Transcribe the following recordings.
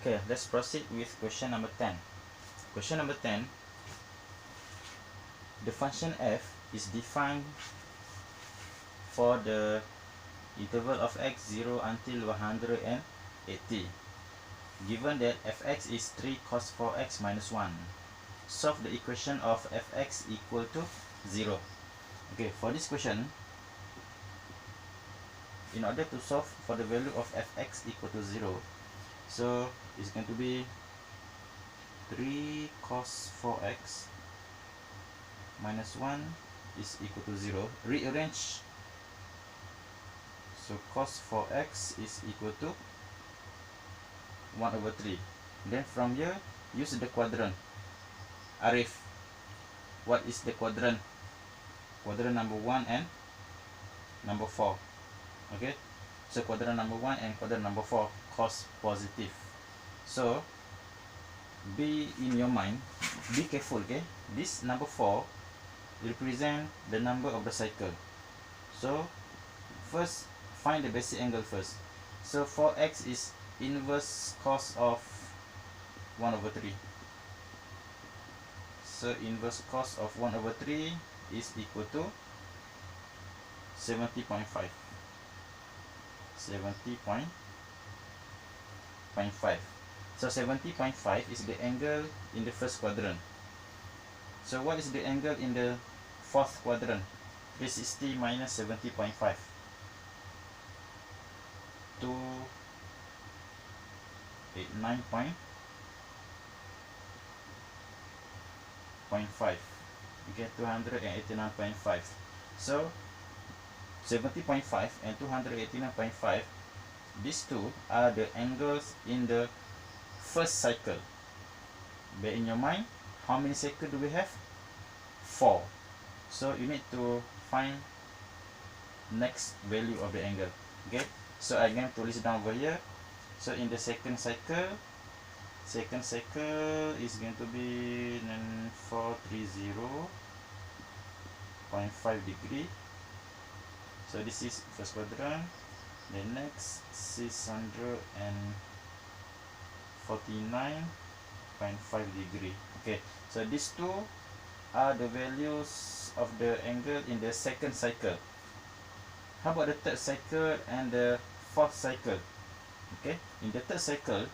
Okay, let's proceed with question number 10. Question number 10, the function f is defined for the interval of x 0 until 180. Given that fx is 3 cos 4x minus 1, solve the equation of fx equal to 0. Okay, for this question, in order to solve for the value of fx equal to 0, so it's going to be 3 cos 4x minus 1 is equal to 0. Rearrange. So cos 4x is equal to 1 over 3. Then from here, use the quadrant. Arif, what is the quadrant? Quadrant number 1 and number 4. Okay, so quadrant number 1 and quadrant number 4, cos positive. So be in your mind, be careful, okay? This number 4 represent the number of the cycle. So first, find the basic angle first. So 4x is inverse cos of 1 over 3. So inverse cos of 1 over 3 is equal to 70.5. 70.5. So 70.5 is the angle in the first quadrant. So what is the angle in the fourth quadrant? 360 minus 70.5. 289.5. Okay, 289.5. So 70.5 and 289.5, these two are the angles in the first cycle. Bear in your mind, how many cycles do we have? 4. So you need to find next value of the angle. Okay, so I'm going to list down over here. So in the second cycle is going to be 430.5 degree. So this is first quadrant. The next 649.5 degree. Okay, so these two are the values of the angle in the second cycle. How about the third cycle and the fourth cycle? Okay, in the third cycle,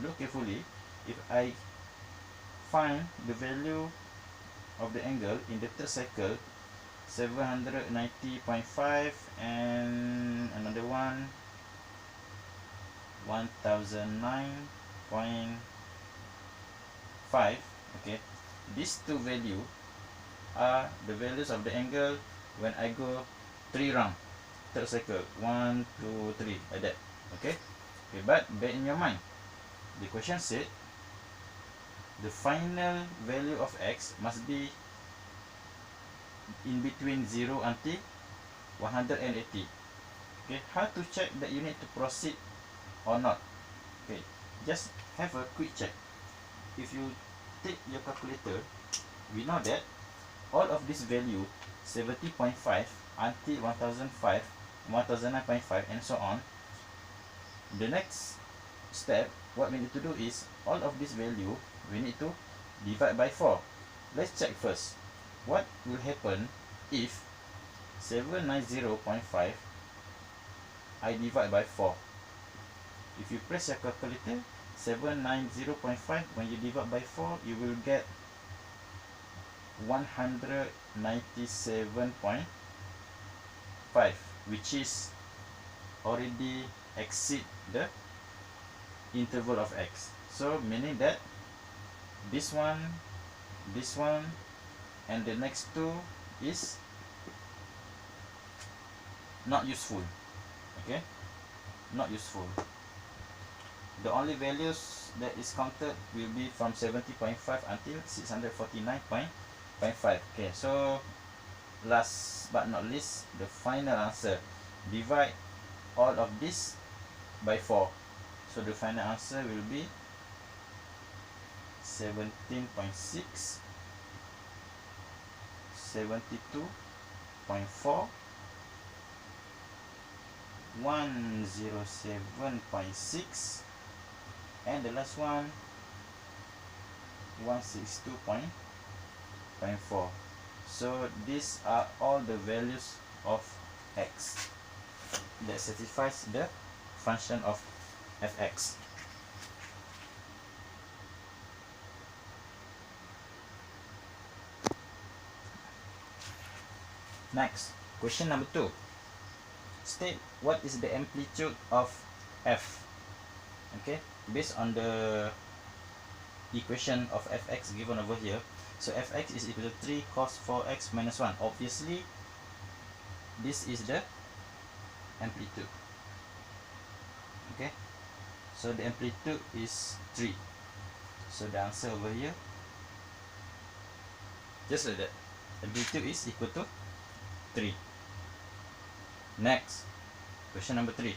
look carefully. If I find the value of the angle in the third cycle, 790.5 and another one 1009.5. okay, these two values are the values of the angle when I go 3 round, third cycle, 1 2 3, like that. Okay, but bear in your mind, the question said the final value of x must be in between 0 until 180. Okay, how to check that you need to proceed or not? Okay, just have a quick check. If you take your calculator, we know that all of this value 70.5 until 1005, 1009.5 and so on, the next step, what we need to do is all of this value we need to divide by 4. Let's check first. What will happen if 790.5 I divide by 4? If you press your calculator, 790.5, when you divide by 4, you will get 197.5, which is already exceed the interval of x. So meaning that this one, and the next two is not useful. Okay, not useful. The only values that is counted will be from 70.5 until 649.5. okay, so last but not least, the final answer, divide all of this by 4. So the final answer will be 17.6, 72.4, 107.6 and the last one 162.4. So these are all the values of x that satisfies the function of fx. Next, question number 2. State what is the amplitude of f. Okay, based on the equation of fx given over here, so fx is equal to 3 cos 4x minus 1. Obviously, this is the amplitude. Okay, so the amplitude is 3. So the answer over here, just like that, amplitude is equal to 3. Next, question number 3.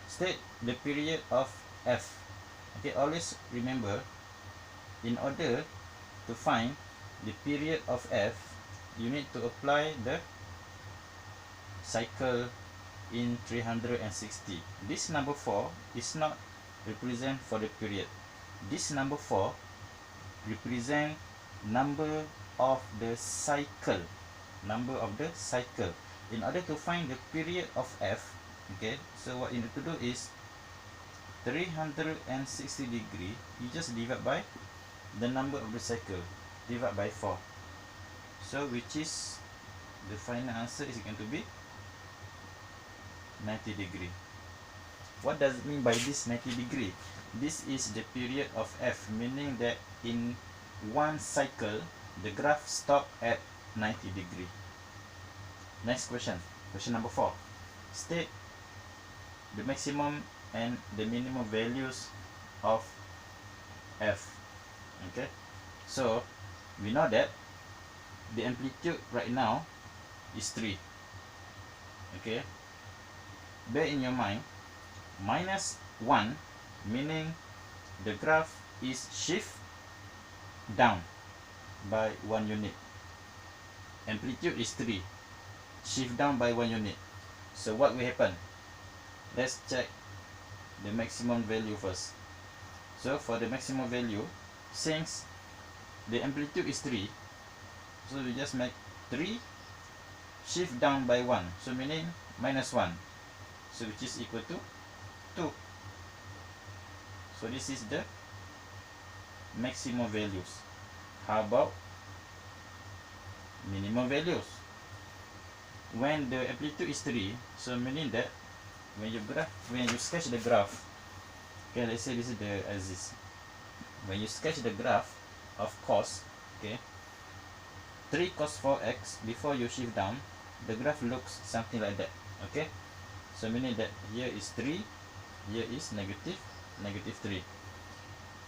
State the period of f. Okay, always remember, in order to find the period of f, you need to apply the cycle in 360. This number 4 is not represent for the period. This number 4 represent number of the cycle. Number of the cycle. In order to find the period of f, okay, so what you need to do is 360 degree, you just divide by the number of the cycle, divide by 4. So which is the final answer is going to be 90 degree. What does it mean by this 90 degree? This is the period of f, meaning that in one cycle the graph stop at 90 degree. Next question, question number 4. State the maximum and the minimum values of f. Okay, so we know that the amplitude right now is 3. Okay, bear in your mind, minus 1 meaning the graph is shift down by 1 unit. Amplitude is 3, shift down by 1 unit. So what will happen? Let's check the maximum value first. So for the maximum value, since the amplitude is 3, so we just make 3 shift down by 1, so meaning minus 1, so which is equal to 2. So this is the maximum values. How about minimum values? When the amplitude is 3, so meaning that when you sketch the graph, okay, let's say this is the axis. When you sketch the graph of cos, okay, 3 cos 4x, before you shift down, the graph looks something like that. Okay, so meaning that here is 3, here is negative 3.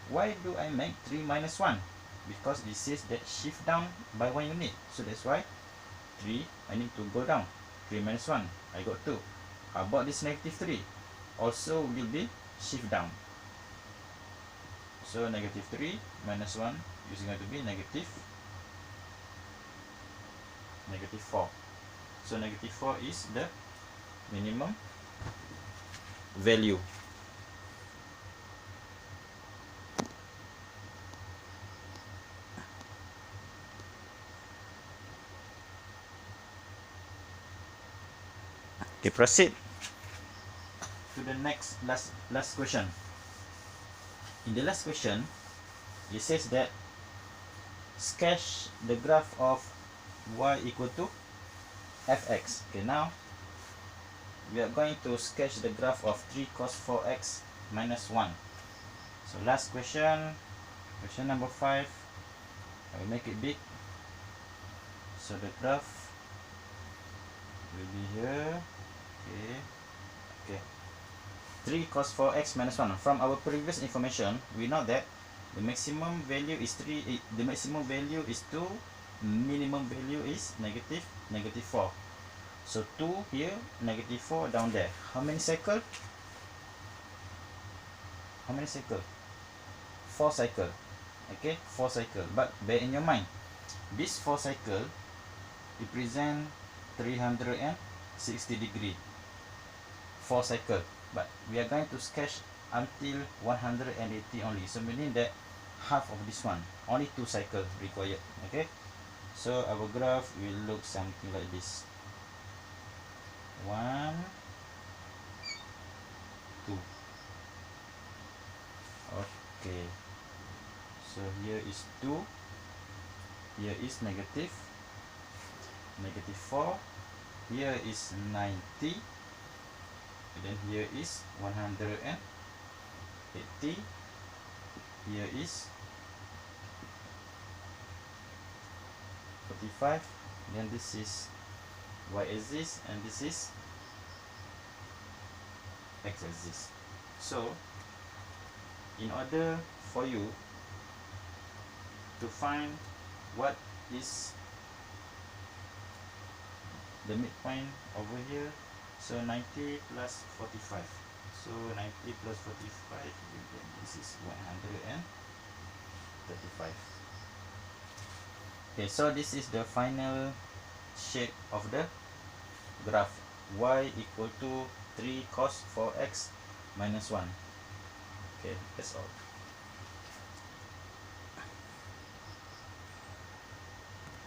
Why do I make 3 minus 1? Because it says that shift down by 1 unit, so that's why 3, I need to go down. 3 minus 1, I got 2. How about this negative 3? Also will be shift down. So negative 3 minus 1 is going to be negative 4. So negative 4 is the minimum value. Okay, proceed to the next last question. In the last question, it says that sketch the graph of y equal to fx. Okay, now we are going to sketch the graph of 3 cos 4x minus 1. So last question, question number 5. I will make it big. So the graph will be here. Okay, 3 cos 4x minus 1. From our previous information, we know that the maximum value is 3, the maximum value is 2, minimum value is negative 4. So 2 here, negative 4 down there. How many cycle? 4 cycle. Okay, 4 cycle. But bear in your mind, this 4 cycle represent 360 degree. 4 cycle, but we are going to sketch until 180 only, so meaning that half of this one, only 2 cycles required. Okay, so our graph will look something like this: 1, 2. Okay, so here is 2, here is negative 4, here is 90, and then here is 180, here is 45, then this is y-axis and this is x-axis. So in order for you to find what is the midpoint over here, so 90 plus 45, so 90 plus 45, this is 135. Okay, so this is the final shape of the graph: y equal to 3 cos 4x minus 1. Okay, that's all.